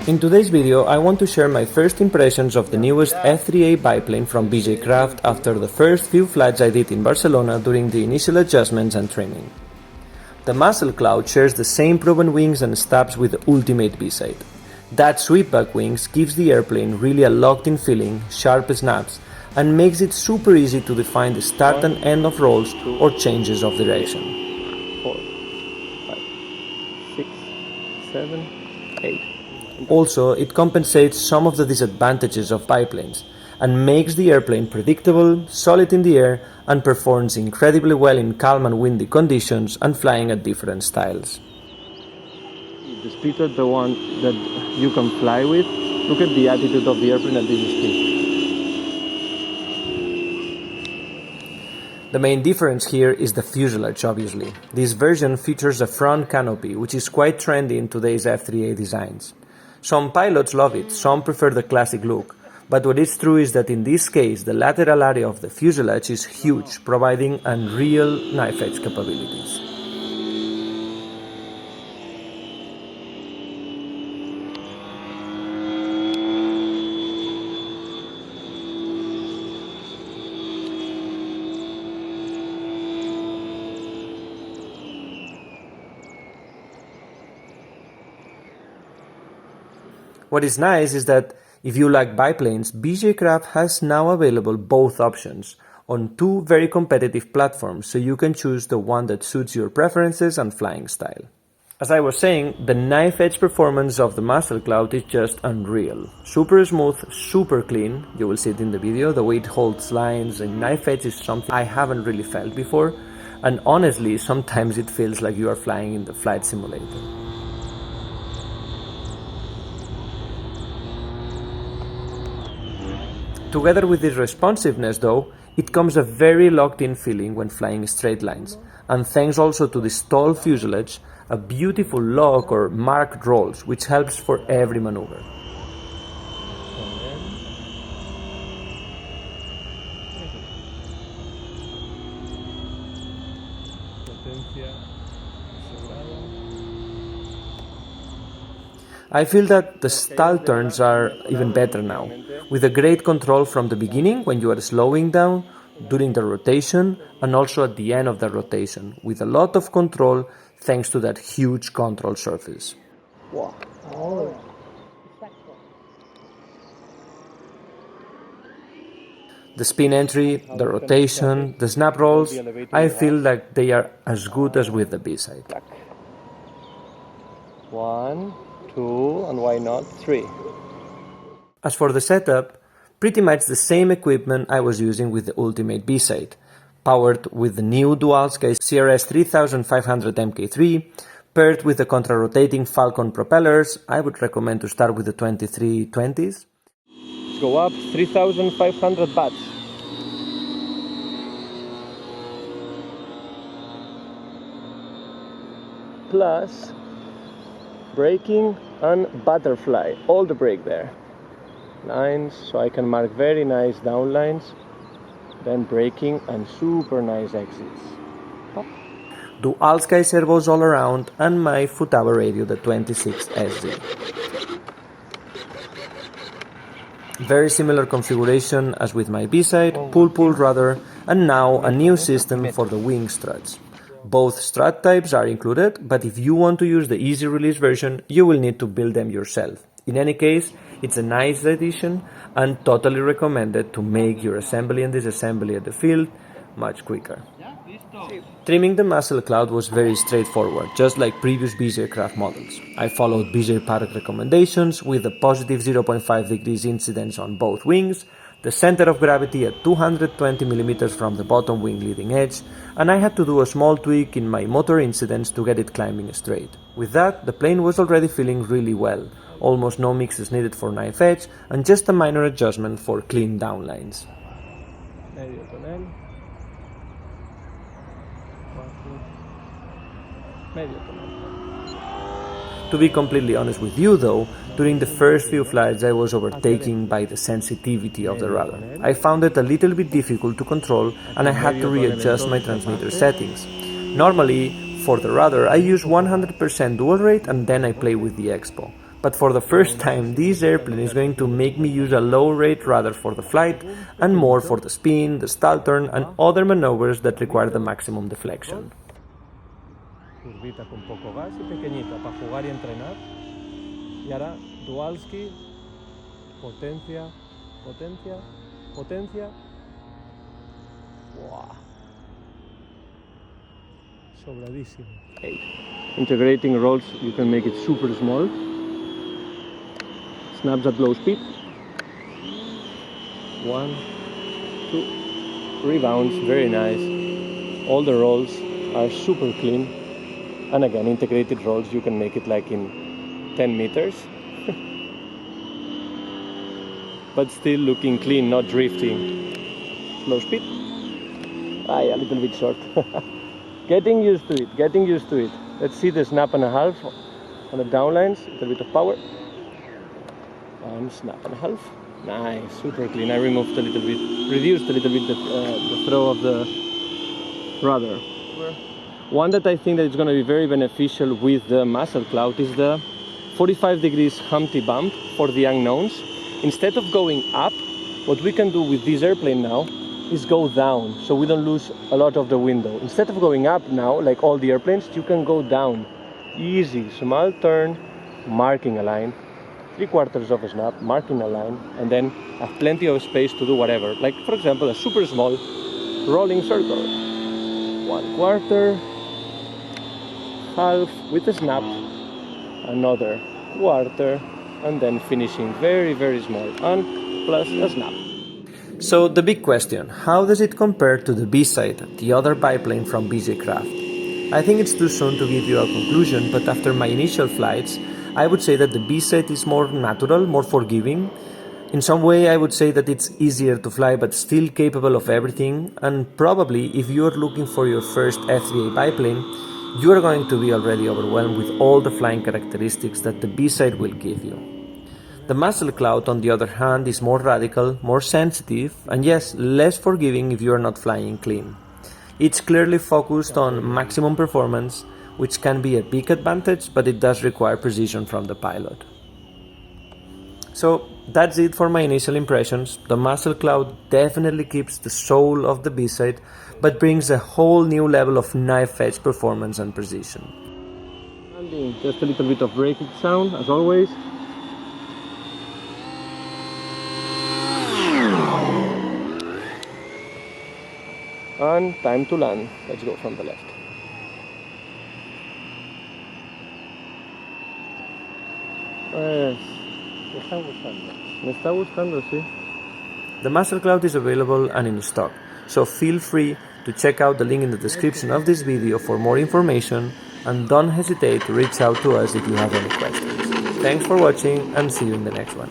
In today's video, I want to share my first impressions of the newest F3A biplane from BJCraft after the first few flights I did in Barcelona during the initial adjustments and training. The Muscle Cloud shares the same proven wings and stabs with the ultimate BiSide. That sweepback wings gives the airplane really a locked-in feeling, sharp snaps, and makes it super easy to define the start and end of rolls or changes of direction. 4, 5, 6, 7, 8. Also, it compensates some of the disadvantages of biplanes and makes the airplane predictable, solid in the air, and performs incredibly well in calm and windy conditions and flying at different styles. The speed is the one that you can fly with. Look at the attitude of the airplane at this speed. The main difference here is the fuselage, obviously. This version features a front canopy, which is quite trendy in today's F3A designs. Some pilots love it, some prefer the classic look, but what is true is that in this case the lateral area of the fuselage is huge, providing unreal knife edge capabilities. What is nice is that if you like biplanes, BJCraft has now available both options on two very competitive platforms, so you can choose the one that suits your preferences and flying style. As I was saying, the knife edge performance of the Muscle Cloud is just unreal. Super smooth, super clean, you will see it in the video, the way it holds lines and knife edge is something I haven't really felt before, and honestly, sometimes it feels like you are flying in the flight simulator. Together with this responsiveness though, it comes a very locked-in feeling when flying straight lines, and thanks also to this tall fuselage, a beautiful lock or marked rolls, which helps for every maneuver. I feel that the stall turns are even better now, with a great control from the beginning when you are slowing down, during the rotation, and also at the end of the rotation, with a lot of control thanks to that huge control surface. Wow. The spin entry, the rotation, the snap rolls, I feel like they are as good as with the BiSide. 1, 2, and why not 3? As for the setup, pretty much the same equipment I was using with the ultimate BiSide, powered with the new Dualsky CRS 3500 Mk3, paired with the Contra rotating Falcon propellers. I would recommend to start with the 2320s. Go up 3500 watts. Plus braking and butterfly, all the brake there. Lines, so I can mark very nice down lines, then braking and super nice exits. Pop. Dualsky servos all around, and my Futaba radio, the 26SZ. Very similar configuration as with my BiSide, pull-pull rudder, and now a new system for the wing struts. Both strut types are included, but if you want to use the easy release version, you will need to build them yourself. In any case, it's a nice addition and totally recommended to make your assembly and disassembly at the field much quicker. Trimming the Muscle Cloud was very straightforward, just like previous BJCraft models. I followed BJ Park recommendations with a positive 0.5 degrees incidence on both wings, the center of gravity at 220 mm from the bottom wing leading edge, and I had to do a small tweak in my motor incidence to get it climbing straight. With that, the plane was already feeling really well, almost no mixes needed for knife edge, and just a minor adjustment for clean downlines. To be completely honest with you though, during the first few flights I was overtaken by the sensitivity of the rudder. I found it a little bit difficult to control and I had to readjust my transmitter settings. Normally, for the rudder I use 100% dual rate and then I play with the expo. But for the first time, this airplane is going to make me use a low rate rudder for the flight and more for the spin, the stall turn and other maneuvers that require the maximum deflection. Curvita con poco gas y pequeñita para jugar y entrenar. Y ahora Dualsky, potencia, potencia, potencia. Wow. Sobradísimo. 8. Integrating rolls, you can make it super small. Snaps at low speed. 1, 2. Rebounds, very nice. All the rolls are super clean. And again, integrated rolls, you can make it like in 10 meters. But still looking clean, not drifting. Low speed. A little bit short. Getting used to it, getting used to it. Let's see the snap and a half on the downlines, a little bit of power. And snap and a half. Nice, super clean. I removed a little bit, reduced a little bit the throw of the rudder. One that I think that is going to be very beneficial with the muzzle cloud is the 45 degrees Humpty bump for the unknowns. Instead of going up, what we can do with this airplane now is go down, so we don't lose a lot of the window. Instead of going up now, like all the airplanes, you can go down. Easy, small turn, marking a line, 3/4 of a snap, marking a line, and then have plenty of space to do whatever. Like, for example, a super small rolling circle. 1/4, half with a snap, another quarter, and then finishing very, very small, and plus a snap. So the big question, how does it compare to the BiSide, the other biplane from BJCraft? I think it's too soon to give you a conclusion, but after my initial flights, I would say that the BiSide is more natural, more forgiving. In some way, I would say that it's easier to fly, but still capable of everything, and probably if you are looking for your first FBA biplane, you are going to be already overwhelmed with all the flying characteristics that the BiSide will give you. The muzzle cloud, on the other hand, is more radical, more sensitive, and yes, less forgiving if you are not flying clean. It's clearly focused on maximum performance, which can be a big advantage, but it does require precision from the pilot. So that's it for my initial impressions. The muzzle cloud definitely keeps the soul of the BiSide, but brings a whole new level of knife-edge performance and precision. Just a little bit of braking sound, as always. And time to land. Let's go from the left. Me está gustando, sí. The muzzle cloud is available and in stock, so feel free to check out the link in the description of this video for more information, and don't hesitate to reach out to us if you have any questions. Thanks for watching and see you in the next one.